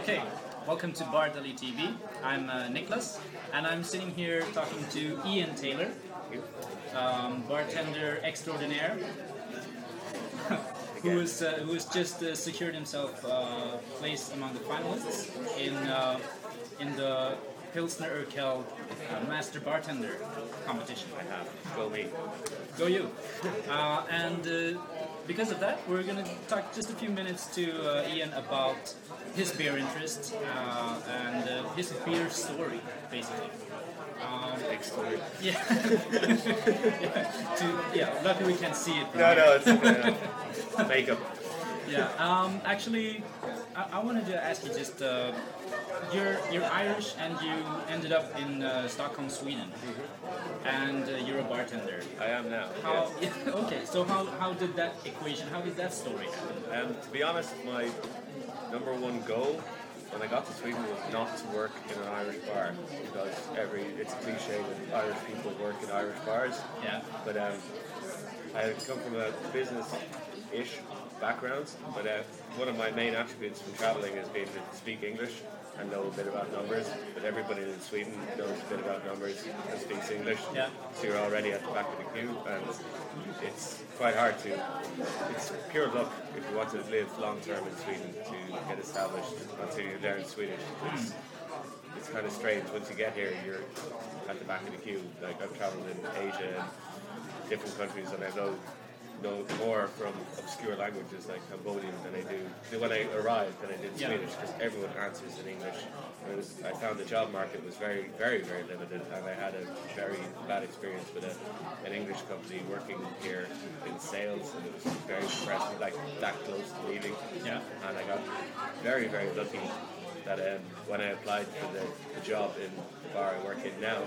Okay, welcome to Bartender TV. I'm Niclas, and I'm sitting here talking to Ian Taylor, bartender extraordinaire, who has just secured himself a place among the finalists in the Pilsner Urquell Master Bartender competition. I have. Go me. Go you. And because of that, we're going to talk just a few minutes to Ian about his beer interest and his beer story, basically. Big story. Yeah. Luckily we can't see it. No, it's makeup. Yeah. Actually, I wanted to ask you just. You're Irish and you ended up in Stockholm, Sweden, and you're a bartender. I am now. How? Yes. Okay. So how did that equation? How did that story happen? To be honest, my number one goal when I got to Sweden was not to work in an Irish bar, because it's a cliche that Irish people work in Irish bars. Yeah. But I come from a business-ish background, but one of my main attributes from traveling has been to speak English and know a bit about numbers. But everybody in Sweden knows a bit about numbers and speaks English, so you're already at the back of the queue, and it's quite hard to. It's pure luck if you want to live long term in Sweden to get established until you learn Swedish. It's kind of strange. Once you get here, you're at the back of the queue. Like, I've traveled in Asia and different countries, and I know more from obscure languages like Cambodian than I do when I arrived than I did Swedish, because everyone answers in English. I found the job market was very, very, very limited, and I had a very bad experience with an English company working here in sales, and it was very depressing, like that close to leaving. Yeah. And I got very, very lucky that when I applied for the job in the bar I work in now,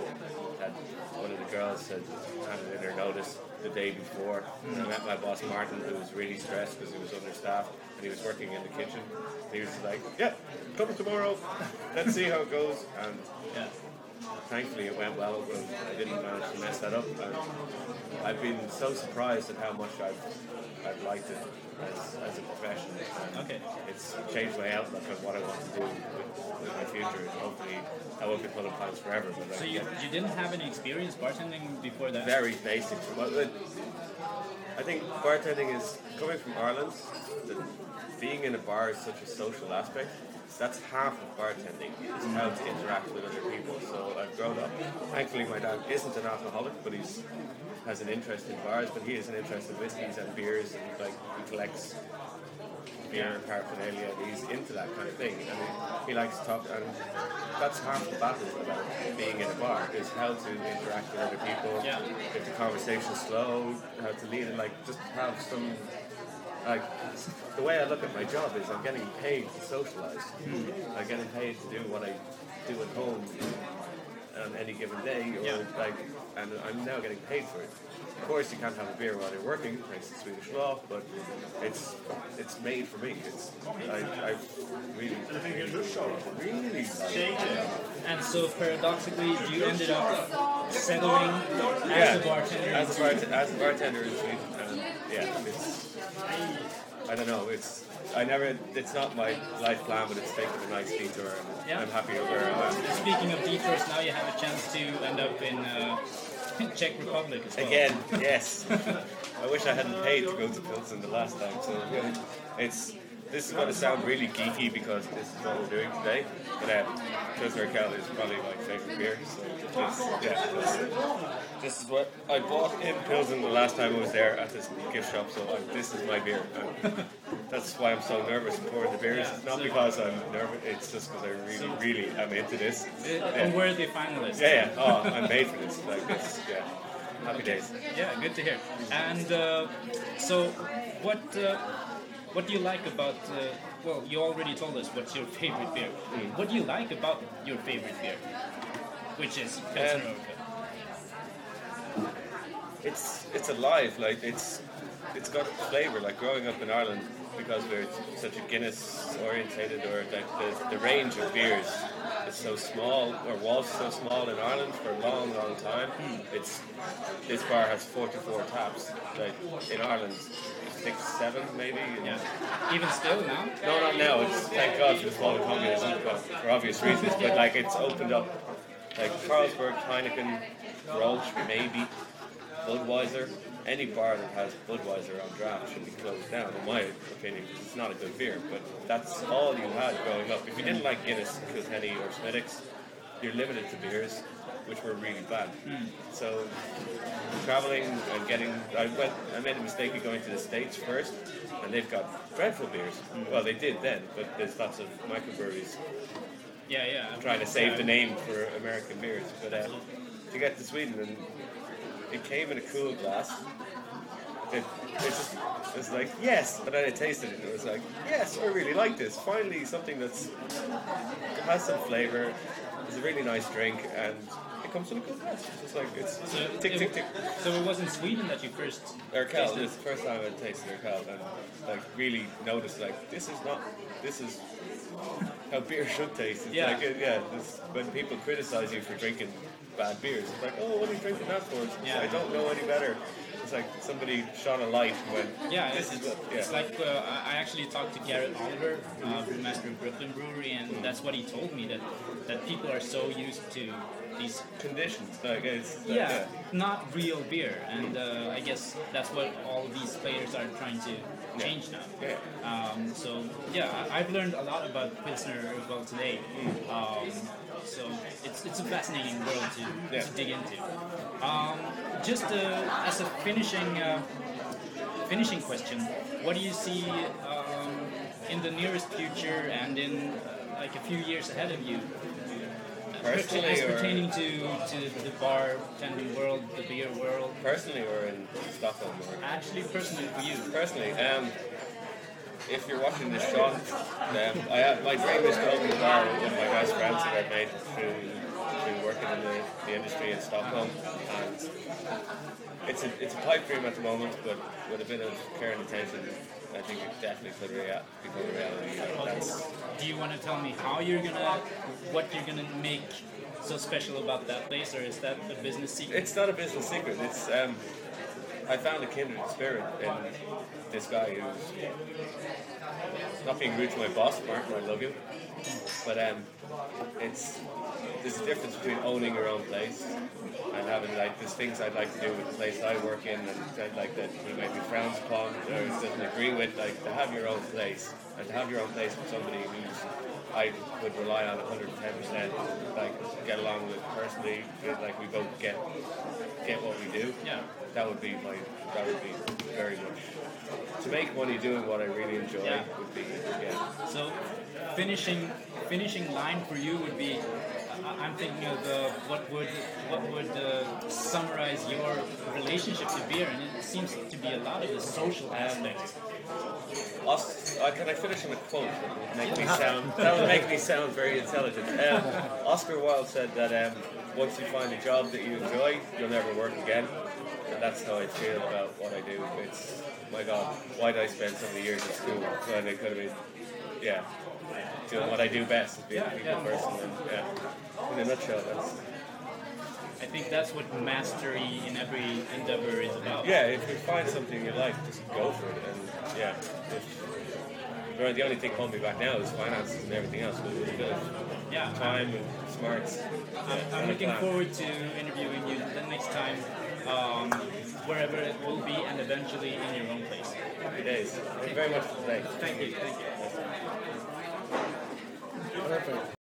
that one of the girls had handed in her notice the day before. I met my boss Martin, who was really stressed because he was understaffed and he was working in the kitchen. And he was like, "Yeah, come tomorrow. Let's see how it goes." And thankfully it went well. I didn't manage to mess that up. And I've been so surprised at how much I've liked it as a profession. Okay. It's changed my outlook on what I want to do with my future. And hopefully I won't be pulling plans forever. But So you didn't have any experience bartending before that? Very basic. But I think bartending is, coming from Ireland, being in a bar is such a social aspect. That's half of bartending, is how to interact with other people. So I've grown up. Thankfully my dad isn't an alcoholic, but has an interest in bars, but he has an interest in whiskies and beers, and he collects beer and paraphernalia, and he's into that kind of thing, and he likes to talk, and that's half the battle about being in a bar, is how to interact with other people, if the conversation's slow, how to lead, and just have some, the way I look at my job is I'm getting paid to socialise. I'm getting paid to do what I do at home on any given day, and I'm now getting paid for it. Of course, you can't have a beer while you're working, thanks to Swedish law, but it's made for me. I really And so paradoxically, you ended up settling as a bartender. As a bartender in Sweden, I don't know. It's not my life plan, but it's taken a nice detour, and I'm happy where I am. Speaking of detours, now you have a chance to end up in Czech Republic as well. Again, yes. I wish I hadn't paid to go to Pilsen the last time. So this is going to sound really geeky because this is what we're doing today. But Pilsner Urquell is probably my favorite beer. So this is what I bought in Pilsen the last time I was there at this gift shop. So this is my beer. That's why I'm so nervous pouring the beers. It's not because I'm nervous. It's just because I really, really am into this. A worthy finalist. Yeah. Oh, I'm made for this. Like this. Yeah. Happy days. Yeah, good to hear. And so, what do you like about? Well, you already told us what's your favorite beer. What do you like about your favorite beer, which is Pilsner Urquell? It's alive. It's got flavour. Like growing up in Ireland, because we're such a Guinness orientated, or the range of beers is so small, or was so small in Ireland for a long, long time. This bar has 44 taps. Like in Ireland, 6, 7 maybe. Yeah. Even still now? No, not now. It's thank God for the fall of communism for obvious reasons. But like it's opened up, like Carlsberg, Heineken, Grolsch, maybe Budweiser. Any bar that has Budweiser on draft should be closed down, in my opinion, because it's not a good beer. But that's all you had growing up. If you didn't like Guinness, Kilkenny, or Smithwick's, you're limited to beers, which were really bad. So traveling and I made a mistake of going to the States first, and they've got dreadful beers. Well, they did then, but there's lots of microbreweries trying to save the name for American beers. But to get to Sweden, and it came in a cool glass. It was like, yes, but then I tasted it and it was like, yes, I really like this. Finally, something that has some flavour, is a really nice drink, and it comes in a cool glass. It's just like, it's tick, tick, tick. So it was in Sweden that you first Urquell, tasted? this is the first time I tasted Urquell, and like really noticed, like, this is how beer should taste. It's like, when people criticise you for drinking bad beers, it's like, oh, what are you drinking that for? I don't know any better. It's like somebody shone a light when it's like I actually talked to Garrett Oliver from Master Bartender, and that's what he told me, that people are so used to these conditions, like it's not real beer, and I guess that's what all these players are trying to change now. I've learned a lot about Pilsner Urquell today. So it's a fascinating world to dig into. Just as a finishing question, what do you see in the nearest future and in like a few years ahead of you? Personally, as pertaining to the bartending world, the beer world. Personally, or in Stockholm? Actually, personally for you. Personally, if you're watching this, Sean, my dream is to open a bar with one of my best friends that I've made through working in the industry in Stockholm, and it's a pipe dream at the moment, but with a bit of care and attention, I think it definitely could become a reality. Do you want to tell me what you're gonna make so special about that place, or is that a business secret? It's not a business secret. It's I found a kindred spirit in this guy who's not being rude to my boss, Martin. I love you, but there's a difference between owning your own place and having, like, there's things I'd like to do with the place I work in, and I'd like that he might be frowned upon or doesn't agree with, like, to have your own place, and to have your own place with somebody who's I would rely on 110%, like, get along with personally, like, we both get what we do. Yeah. That would be very much to make money doing what I really enjoy. Would be So finishing line for you would be, I'm thinking of what would summarize your relationship to beer, and it seems to be a lot of the social aspect. Can I finish in a quote that would make me sound very intelligent? Oscar Wilde said that once you find a job that you enjoy, you'll never work again. And that's how I feel about what I do. It's, my God, why did I spend so many years at school when I could have been, doing what I do best, being a people person. And in a nutshell, I think that's what mastery in every endeavor is about. Yeah, if you find something you like, just go for it. And the only thing holding me back now is finances and everything else. But it's good. Time and smarts. I'm looking forward to interviewing you the next time, wherever it will be, and eventually in your own place. Happy days. Thank you very much for today. Thank you. Perfect.